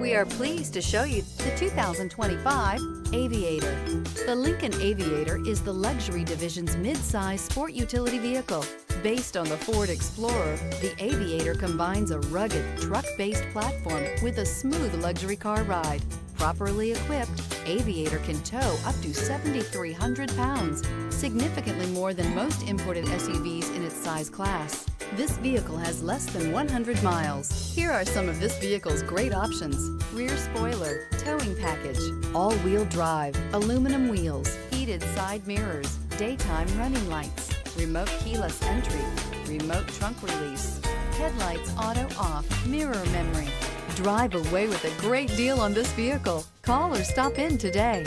We are pleased to show you the 2025 Aviator. The Lincoln Aviator is the luxury division's mid-size sport utility vehicle. Based on the Ford Explorer, the Aviator combines a rugged, truck-based platform with a smooth luxury car ride. Properly equipped, Aviator can tow up to 7,300 pounds, significantly more than most imported SUVs in its size class. This vehicle has less than 100 miles. Here are some of this vehicle's great options: rear spoiler, towing package, all-wheel drive, aluminum wheels, heated side mirrors, daytime running lights, remote keyless entry, remote trunk release, headlights auto off, mirror memory. Drive away with a great deal on this vehicle. Call or stop in today.